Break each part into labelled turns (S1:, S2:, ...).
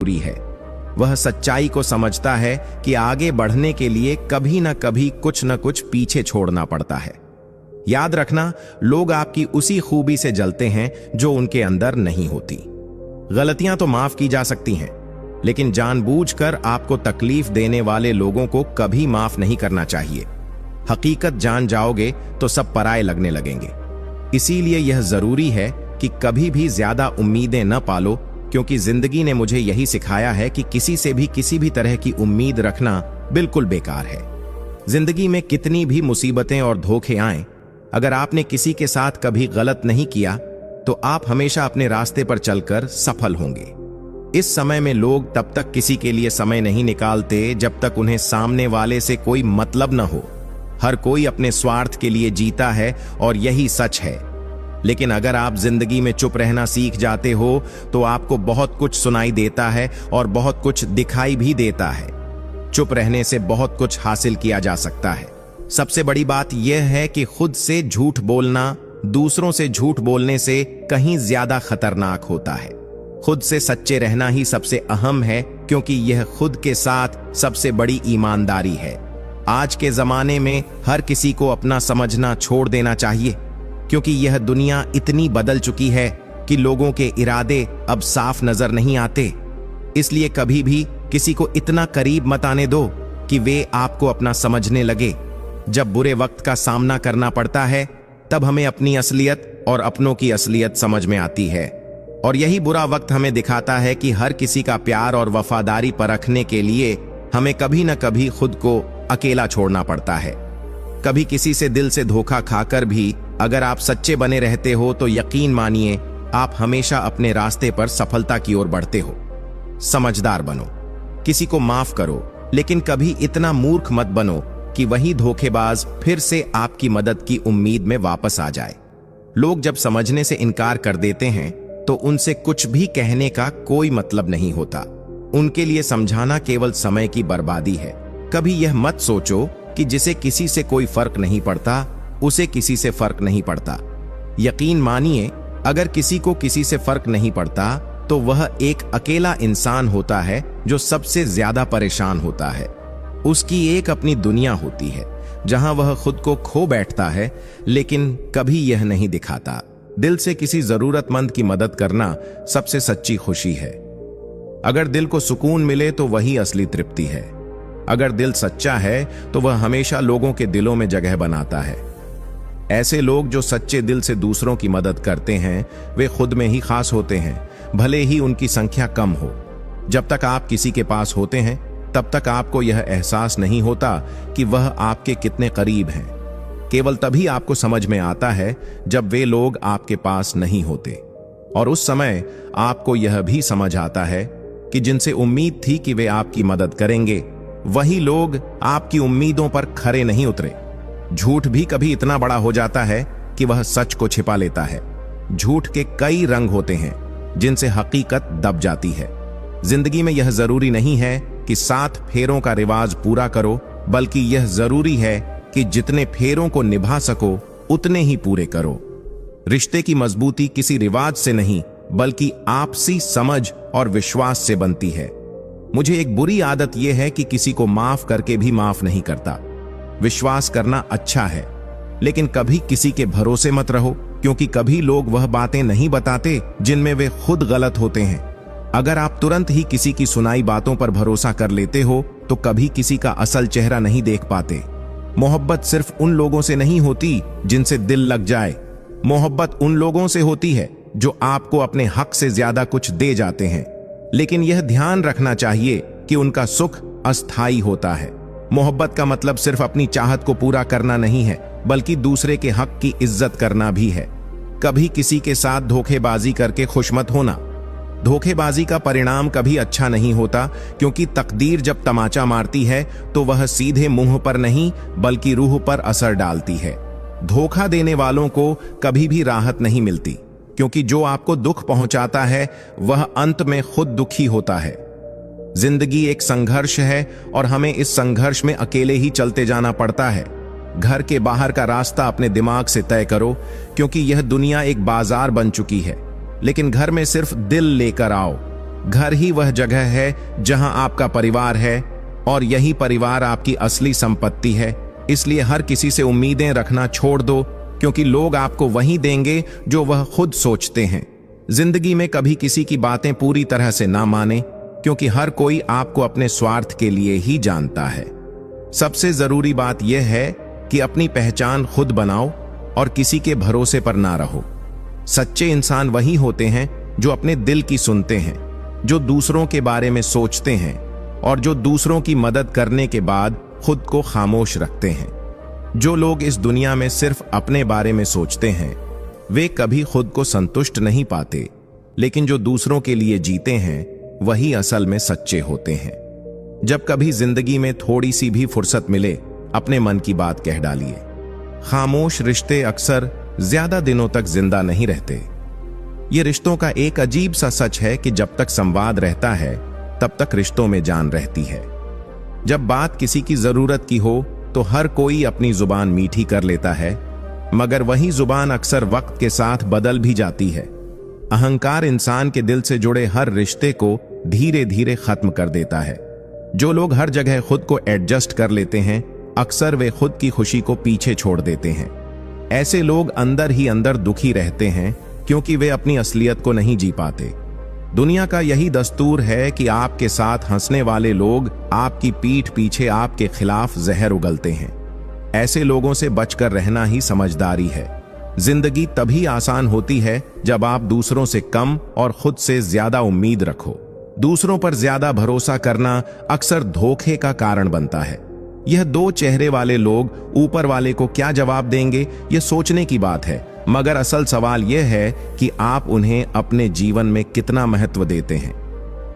S1: जरूरी है। वह सच्चाई को समझता है कि आगे बढ़ने के लिए कभी न कभी कुछ न कुछ पीछे छोड़ना पड़ता है। याद रखना, लोग आपकी उसी खूबी से जलते हैं जो उनके अंदर नहीं होती। गलतियां तो माफ की जा सकती हैं, लेकिन जानबूझकर आपको तकलीफ देने वाले लोगों को कभी माफ नहीं करना चाहिए। हकीकत जान जाओगे तो सब पराये लगने लगेंगे। इसीलिए यह जरूरी है कि कभी भी ज्यादा उम्मीदें न पालो, क्योंकि जिंदगी ने मुझे यही सिखाया है कि किसी से भी किसी भी तरह की उम्मीद रखना बिल्कुल बेकार है। जिंदगी में कितनी भी मुसीबतें और धोखे आएं, अगर आपने किसी के साथ कभी गलत नहीं किया तो आप हमेशा अपने रास्ते पर चलकर सफल होंगे। इस समय में लोग तब तक किसी के लिए समय नहीं निकालते जब तक उन्हें सामने वाले से कोई मतलब न हो। हर कोई अपने स्वार्थ के लिए जीता है और यही सच है। लेकिन अगर आप जिंदगी में चुप रहना सीख जाते हो तो आपको बहुत कुछ सुनाई देता है और बहुत कुछ दिखाई भी देता है। चुप रहने से बहुत कुछ हासिल किया जा सकता है। सबसे बड़ी बात यह है कि खुद से झूठ बोलना दूसरों से झूठ बोलने से कहीं ज्यादा खतरनाक होता है। खुद से सच्चे रहना ही सबसे अहम है, क्योंकि यह खुद के साथ सबसे बड़ी ईमानदारी है। आज के जमाने में हर किसी को अपना समझना छोड़ देना चाहिए, क्योंकि यह दुनिया इतनी बदल चुकी है कि लोगों के इरादे अब साफ नजर नहीं आते। इसलिए कभी भी किसी को इतना करीब मत आने दो कि वे आपको अपना समझने लगे। जब बुरे वक्त का सामना करना पड़ता है, तब हमें अपनी असलियत और अपनों की असलियत समझ में आती है। और यही बुरा वक्त हमें दिखाता है कि हर किसी का प्यार और वफादारी परखने के लिए हमें कभी न कभी खुद को अकेला छोड़ना पड़ता है। कभी किसी से दिल से धोखा खाकर भी अगर आप सच्चे बने रहते हो तो यकीन मानिए आप हमेशा अपने रास्ते पर सफलता की ओर बढ़ते हो। समझदार बनो, किसी को माफ करो, लेकिन कभी इतना मूर्ख मत बनो कि वही धोखेबाज फिर से आपकी मदद की उम्मीद में वापस आ जाए। लोग जब समझने से इनकार कर देते हैं तो उनसे कुछ भी कहने का कोई मतलब नहीं होता। उनके लिए समझाना केवल समय की बर्बादी है। कभी यह मत सोचो कि जिसे किसी से कोई फर्क नहीं पड़ता उसे किसी से फर्क नहीं पड़ता। यकीन मानिए, अगर किसी को किसी से फर्क नहीं पड़ता तो वह एक अकेला इंसान होता है जो सबसे ज्यादा परेशान होता है। उसकी एक अपनी दुनिया होती है जहां वह खुद को खो बैठता है, लेकिन कभी यह नहीं दिखाता। दिल से किसी जरूरतमंद की मदद करना सबसे सच्ची खुशी है। अगर दिल को सुकून मिले तो वही असली तृप्ति है। अगर दिल सच्चा है तो वह हमेशा लोगों के दिलों में जगह बनाता है। ऐसे लोग जो सच्चे दिल से दूसरों की मदद करते हैं वे खुद में ही खास होते हैं, भले ही उनकी संख्या कम हो। जब तक आप किसी के पास होते हैं तब तक आपको यह एहसास नहीं होता कि वह आपके कितने करीब हैं। केवल तभी आपको समझ में आता है जब वे लोग आपके पास नहीं होते, और उस समय आपको यह भी समझ आता है कि जिनसे उम्मीद थी कि वे आपकी मदद करेंगे, वही लोग आपकी उम्मीदों पर खरे नहीं उतरे। झूठ भी कभी इतना बड़ा हो जाता है कि वह सच को छिपा लेता है। झूठ के कई रंग होते हैं जिनसे हकीकत दब जाती है। जिंदगी में यह जरूरी नहीं है कि 7 फेरों का रिवाज पूरा करो, बल्कि यह जरूरी है कि जितने फेरों को निभा सको उतने ही पूरे करो। रिश्ते की मजबूती किसी रिवाज से नहीं बल्कि आपसी समझ और विश्वास से बनती है। मुझे एक बुरी आदत यह है कि किसी को माफ करके भी माफ नहीं करता। विश्वास करना अच्छा है, लेकिन कभी किसी के भरोसे मत रहो, क्योंकि कभी लोग वह बातें नहीं बताते जिनमें वे खुद गलत होते हैं। अगर आप तुरंत ही किसी की सुनाई बातों पर भरोसा कर लेते हो तो कभी किसी का असल चेहरा नहीं देख पाते। मोहब्बत सिर्फ उन लोगों से नहीं होती जिनसे दिल लग जाए। मोहब्बत उन लोगों से होती है जो आपको अपने हक से ज्यादा कुछ दे जाते हैं, लेकिन यह ध्यान रखना चाहिए कि उनका सुख अस्थायी होता है। मोहब्बत का मतलब सिर्फ अपनी चाहत को पूरा करना नहीं है, बल्कि दूसरे के हक की इज्जत करना भी है। कभी किसी के साथ धोखेबाजी करके खुश मत होना। धोखेबाजी का परिणाम कभी अच्छा नहीं होता, क्योंकि तकदीर जब तमाचा मारती है तो वह सीधे मुंह पर नहीं बल्कि रूह पर असर डालती है। धोखा देने वालों को कभी भी राहत नहीं मिलती, क्योंकि जो आपको दुख पहुंचाता है वह अंत में खुद दुखी होता है। जिंदगी एक संघर्ष है और हमें इस संघर्ष में अकेले ही चलते जाना पड़ता है। घर के बाहर का रास्ता अपने दिमाग से तय करो, क्योंकि यह दुनिया एक बाजार बन चुकी है, लेकिन घर में सिर्फ दिल लेकर आओ। घर ही वह जगह है जहां आपका परिवार है और यही परिवार आपकी असली संपत्ति है। इसलिए हर किसी से उम्मीदें रखना छोड़ दो, क्योंकि लोग आपको वही देंगे जो वह खुद सोचते हैं। जिंदगी में कभी किसी की बातें पूरी तरह से ना माने, क्योंकि हर कोई आपको अपने स्वार्थ के लिए ही जानता है। सबसे जरूरी बात यह है कि अपनी पहचान खुद बनाओ और किसी के भरोसे पर ना रहो। सच्चे इंसान वही होते हैं जो अपने दिल की सुनते हैं, जो दूसरों के बारे में सोचते हैं और जो दूसरों की मदद करने के बाद खुद को खामोश रखते हैं। जो लोग इस दुनिया में सिर्फ अपने बारे में सोचते हैं वे कभी खुद को संतुष्ट नहीं पाते, लेकिन जो दूसरों के लिए जीते हैं वही असल में सच्चे होते हैं। जब कभी जिंदगी में थोड़ी सी भी फुर्सत मिले, अपने मन की बात कह डालिए। खामोश रिश्ते अक्सर ज्यादा दिनों तक जिंदा नहीं रहते। ये रिश्तों का एक अजीब सा सच है कि जब तक संवाद रहता है तब तक रिश्तों में जान रहती है। जब बात किसी की जरूरत की हो तो हर कोई अपनी जुबान मीठी कर लेता है, मगर वही जुबान अक्सर वक्त के साथ बदल भी जाती है। अहंकार इंसान के दिल से जुड़े हर रिश्ते को धीरे धीरे खत्म कर देता है। जो लोग हर जगह खुद को एडजस्ट कर लेते हैं, अक्सर वे खुद की खुशी को पीछे छोड़ देते हैं। ऐसे लोग अंदर ही अंदर दुखी रहते हैं, क्योंकि वे अपनी असलियत को नहीं जी पाते। दुनिया का यही दस्तूर है कि आपके साथ हंसने वाले लोग आपकी पीठ पीछे आपके खिलाफ जहर उगलते हैं। ऐसे लोगों से बचकर रहना ही समझदारी है। जिंदगी तभी आसान होती है जब आप दूसरों से कम और खुद से ज्यादा उम्मीद रखो। दूसरों पर ज्यादा भरोसा करना अक्सर धोखे का कारण बनता है। यह दो चेहरे वाले लोग ऊपर वाले को क्या जवाब देंगे, यह सोचने की बात है, मगर असल सवाल यह है कि आप उन्हें अपने जीवन में कितना महत्व देते हैं।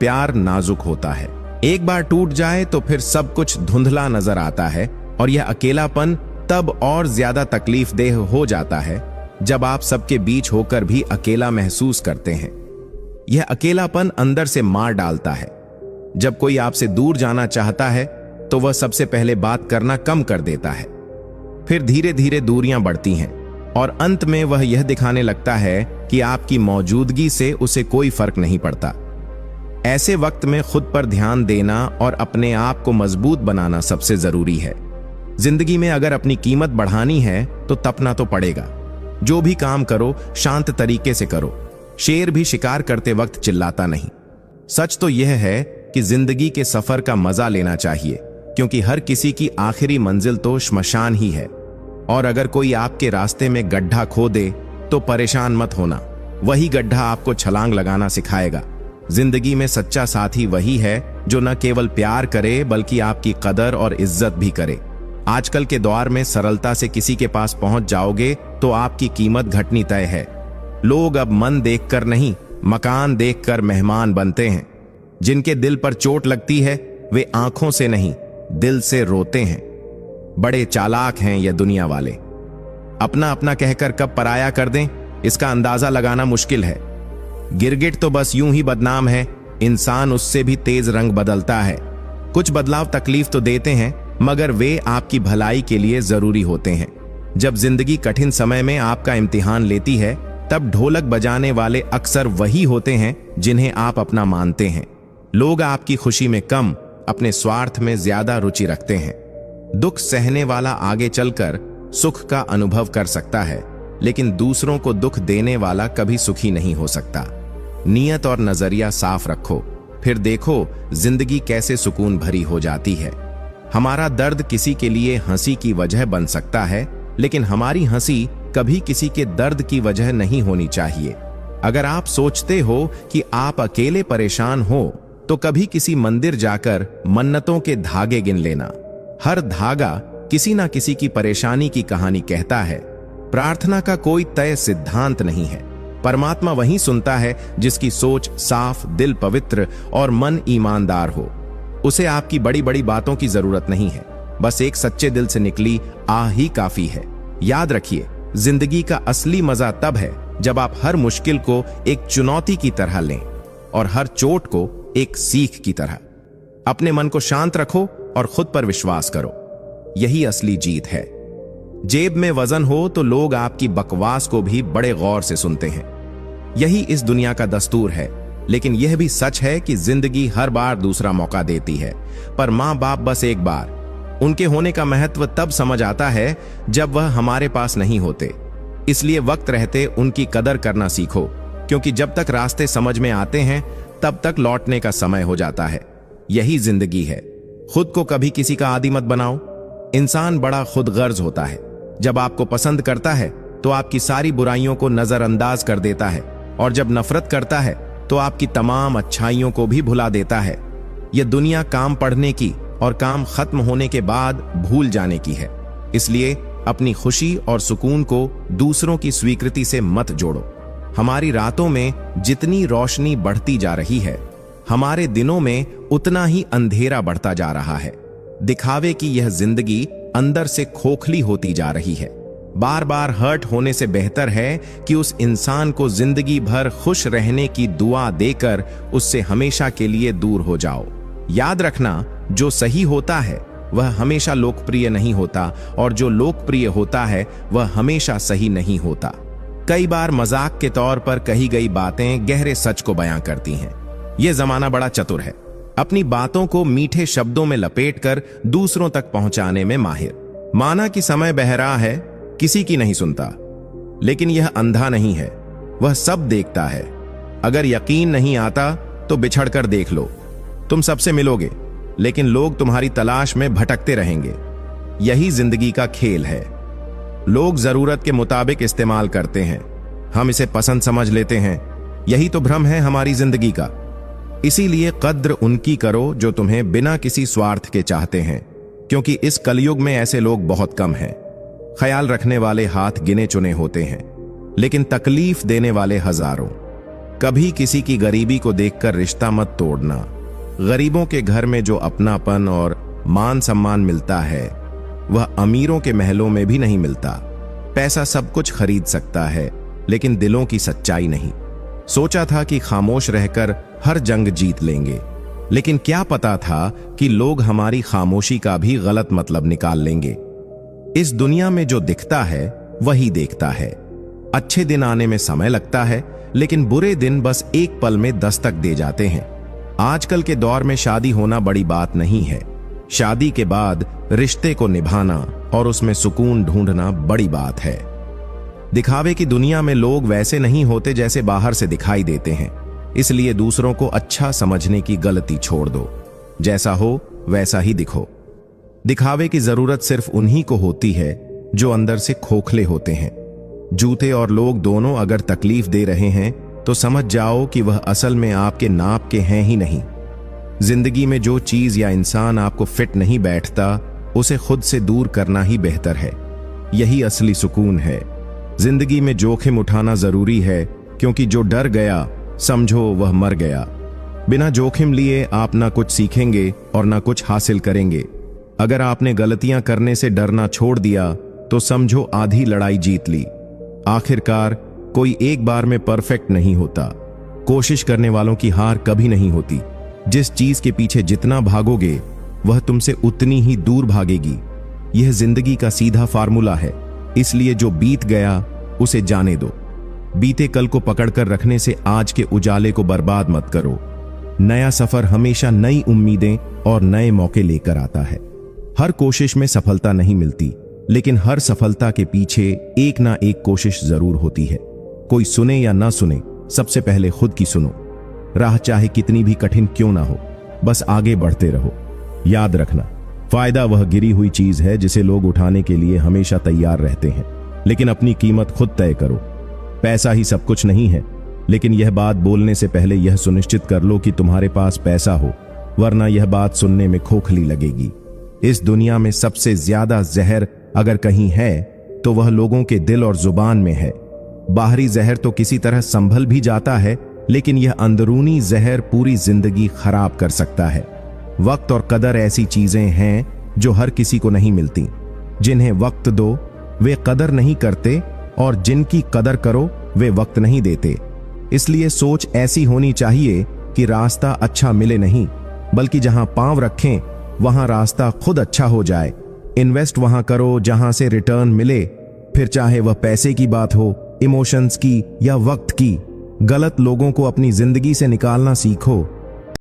S1: प्यार नाजुक होता है, एक बार टूट जाए तो फिर सब कुछ धुंधला नजर आता है, और यह अकेलापन तब और ज्यादा तकलीफदेह हो जाता है जब आप सबके बीच होकर भी अकेला महसूस करते हैं। यह अकेलापन अंदर से मार डालता है। जब कोई आपसे दूर जाना चाहता है तो वह सबसे पहले बात करना कम कर देता है, फिर धीरे धीरे दूरियां बढ़ती हैं और अंत में वह यह दिखाने लगता है कि आपकी मौजूदगी से उसे कोई फर्क नहीं पड़ता। ऐसे वक्त में खुद पर ध्यान देना और अपने आप को मजबूत बनाना सबसे जरूरी है। जिंदगी में अगर अपनी कीमत बढ़ानी है तो तपना तो पड़ेगा। जो भी काम करो शांत तरीके से करो। शेर भी शिकार करते वक्त चिल्लाता नहीं। सच तो यह है कि जिंदगी के सफर का मजा लेना चाहिए, क्योंकि हर किसी की आखिरी मंजिल तो श्मशान ही है। और अगर कोई आपके रास्ते में गड्ढा खो दे तो परेशान मत होना, वही गड्ढा आपको छलांग लगाना सिखाएगा। जिंदगी में सच्चा साथी वही है जो न केवल प्यार करे बल्कि आपकी कदर और इज्जत भी करे। आजकल के दौर में सरलता से किसी के पास पहुंच जाओगे तो आपकी कीमत घटनी तय है। लोग अब मन देखकर नहीं, मकान देखकर मेहमान बनते हैं। जिनके दिल पर चोट लगती है वे आंखों से नहीं, दिल से रोते हैं। बड़े चालाक हैं ये दुनिया वाले। अपना अपना कहकर कब पराया कर दें, इसका अंदाजा लगाना मुश्किल है। गिरगिट तो बस यूं ही बदनाम है, इंसान उससे भी तेज रंग बदलता है। कुछ बदलाव तकलीफ तो देते हैं, मगर वे आपकी भलाई के लिए जरूरी होते हैं। जब जिंदगी कठिन समय में आपका इम्तिहान लेती है, तब ढोलक बजाने वाले अक्सर वही होते हैं जिन्हें आप अपना मानते हैं। लोग आपकी खुशी में कम, अपने स्वार्थ में ज्यादा रुचि रखते हैं। दुख सहने वाला आगे चलकर सुख का अनुभव कर सकता है, लेकिन दूसरों को दुख देने वाला कभी सुखी नहीं हो सकता। नियत और नजरिया साफ रखो, फिर देखो जिंदगी कैसे सुकून भरी हो जाती है। हमारा दर्द किसी के लिए हंसी की वजह बन सकता है, लेकिन हमारी हंसी कभी किसी के दर्द की वजह नहीं होनी चाहिए। अगर आप सोचते हो कि आप अकेले परेशान हो तो कभी किसी मंदिर जाकर मन्नतों के धागे गिन लेना। हर धागा किसी ना किसी की परेशानी की कहानी कहता है। प्रार्थना का कोई तय सिद्धांत नहीं है। परमात्मा वही सुनता है जिसकी सोच साफ, दिल पवित्र और मन ईमानदार हो। उसे आपकी बड़ी बड़ी बातों की जरूरत नहीं है, बस एक सच्चे दिल से निकली आह ही काफी है। याद रखिए, जिंदगी का असली मजा तब है जब आप हर मुश्किल को एक चुनौती की तरह लें और हर चोट को एक सीख की तरह। अपने मन को शांत रखो और खुद पर विश्वास करो, यही असली जीत है। जेब में वजन हो तो लोग आपकी बकवास को भी बड़े गौर से सुनते हैं। यही इस दुनिया का दस्तूर है। लेकिन यह भी सच है कि जिंदगी हर बार दूसरा मौका देती है, पर माँ बाप बस एक बार। उनके होने का महत्व तब समझ आता है जब वह हमारे पास नहीं होते। इसलिए वक्त रहते उनकी कदर करना सीखो, क्योंकि जब तक रास्ते समझ में आते हैं तब तक लौटने का समय हो जाता है। यही जिंदगी है। खुद को कभी किसी का आदी मत बनाओ। इंसान बड़ा खुदगर्ज होता है। जब आपको पसंद करता है तो आपकी सारी बुराइयों को नजरअंदाज कर देता है, और जब नफरत करता है तो आपकी तमाम अच्छाइयों को भी भुला देता है। यह दुनिया काम पढ़ने की और काम खत्म होने के बाद भूल जाने की है। इसलिए अपनी खुशी और सुकून को दूसरों की स्वीकृति से मत जोड़ो। हमारी रातों में जितनी रोशनी बढ़ती जा रही है, हमारे दिनों में उतना ही अंधेरा बढ़ता जा रहा है। दिखावे की यह जिंदगी अंदर से खोखली होती जा रही है। बार बार हर्ट होने से बेहतर है कि उस इंसान को जिंदगी भर खुश रहने की दुआ देकर उससे हमेशा के लिए दूर हो जाओ। याद रखना, जो सही होता है वह हमेशा लोकप्रिय नहीं होता, और जो लोकप्रिय होता है वह हमेशा सही नहीं होता। कई बार मजाक के तौर पर कही गई बातें गहरे सच को बयां करती हैं। यह जमाना बड़ा चतुर है, अपनी बातों को मीठे शब्दों में लपेटकर दूसरों तक पहुंचाने में माहिर। माना कि समय बह रहा है, किसी की नहीं सुनता, लेकिन यह अंधा नहीं है, वह सब देखता है। अगर यकीन नहीं आता तो बिछड़कर देख लो। तुम सबसे मिलोगे, लेकिन लोग तुम्हारी तलाश में भटकते रहेंगे। यही जिंदगी का खेल है। लोग जरूरत के मुताबिक इस्तेमाल करते हैं, हम इसे पसंद समझ लेते हैं। यही तो भ्रम है हमारी जिंदगी का। इसीलिए कद्र उनकी करो जो तुम्हें बिना किसी स्वार्थ के चाहते हैं, क्योंकि इस कलयुग में ऐसे लोग बहुत कम हैं। ख्याल रखने वाले हाथ गिने चुने होते हैं, लेकिन तकलीफ देने वाले हजारों। कभी किसी की गरीबी को देखकर रिश्ता मत तोड़ना। गरीबों के घर में जो अपनापन और मान सम्मान मिलता है वह अमीरों के महलों में भी नहीं मिलता। पैसा सब कुछ खरीद सकता है, लेकिन दिलों की सच्चाई नहीं। सोचा था कि खामोश रहकर हर जंग जीत लेंगे, लेकिन क्या पता था कि लोग हमारी खामोशी का भी गलत मतलब निकाल लेंगे। इस दुनिया में जो दिखता है वही देखता है। अच्छे दिन आने में समय लगता है, लेकिन बुरे दिन बस एक पल में दस्तक दे जाते हैं। आजकल के दौर में शादी होना बड़ी बात नहीं है। शादी के बाद रिश्ते को निभाना और उसमें सुकून ढूंढना बड़ी बात है। दिखावे की दुनिया में लोग वैसे नहीं होते जैसे बाहर से दिखाई देते हैं। इसलिए दूसरों को अच्छा समझने की गलती छोड़ दो। जैसा हो वैसा ही दिखो। दिखावे की जरूरत सिर्फ उन्हीं को होती है जो अंदर से खोखले होते हैं। जूते और लोग दोनों अगर तकलीफ दे रहे हैं तो समझ जाओ कि वह असल में आपके नाप के हैं ही नहीं। जिंदगी में जो चीज या इंसान आपको फिट नहीं बैठता उसे खुद से दूर करना ही बेहतर है। यही असली सुकून है। जिंदगी में जोखिम उठाना जरूरी है, क्योंकि जो डर गया समझो वह मर गया। बिना जोखिम लिए आप ना कुछ सीखेंगे और ना कुछ हासिल करेंगे। अगर आपने गलतियां करने से डरना छोड़ दिया तो समझो आधी लड़ाई जीत ली। आखिरकार कोई एक बार में परफेक्ट नहीं होता। कोशिश करने वालों की हार कभी नहीं होती। जिस चीज के पीछे जितना भागोगे वह तुमसे उतनी ही दूर भागेगी। यह जिंदगी का सीधा फार्मूला है। इसलिए जो बीत गया उसे जाने दो। बीते कल को पकड़कर रखने से आज के उजाले को बर्बाद मत करो। नया सफर हमेशा नई उम्मीदें और नए मौके लेकर आता है। हर कोशिश में सफलता नहीं मिलती, लेकिन हर सफलता के पीछे एक ना एक कोशिश जरूर होती है। कोई सुने या ना सुने, सबसे पहले खुद की सुनो। राह चाहे कितनी भी कठिन क्यों ना हो, बस आगे बढ़ते रहो। याद रखना, फायदा वह गिरी हुई चीज है जिसे लोग उठाने के लिए हमेशा तैयार रहते हैं, लेकिन अपनी कीमत खुद तय करो। पैसा ही सब कुछ नहीं है, लेकिन यह बात बोलने से पहले यह सुनिश्चित कर लो कि तुम्हारे पास पैसा हो, वरना यह बात सुनने में खोखली लगेगी। इस दुनिया में सबसे ज्यादा जहर अगर कहीं है तो वह लोगों के दिल और जुबान में है। बाहरी जहर तो किसी तरह संभल भी जाता है, लेकिन यह अंदरूनी जहर पूरी जिंदगी खराब कर सकता है। वक्त और कदर ऐसी चीजें हैं जो हर किसी को नहीं मिलती। जिन्हें वक्त दो वे कदर नहीं करते, और जिनकी कदर करो वे वक्त नहीं देते। इसलिए सोच ऐसी होनी चाहिए कि रास्ता अच्छा मिले नहीं, बल्कि जहां पांव रखें वहां रास्ता खुद अच्छा हो जाए। इन्वेस्ट वहां करो जहां से रिटर्न मिले, फिर चाहे वह पैसे की बात हो, इमोशंस की या वक्त की। गलत लोगों को अपनी जिंदगी से निकालना सीखो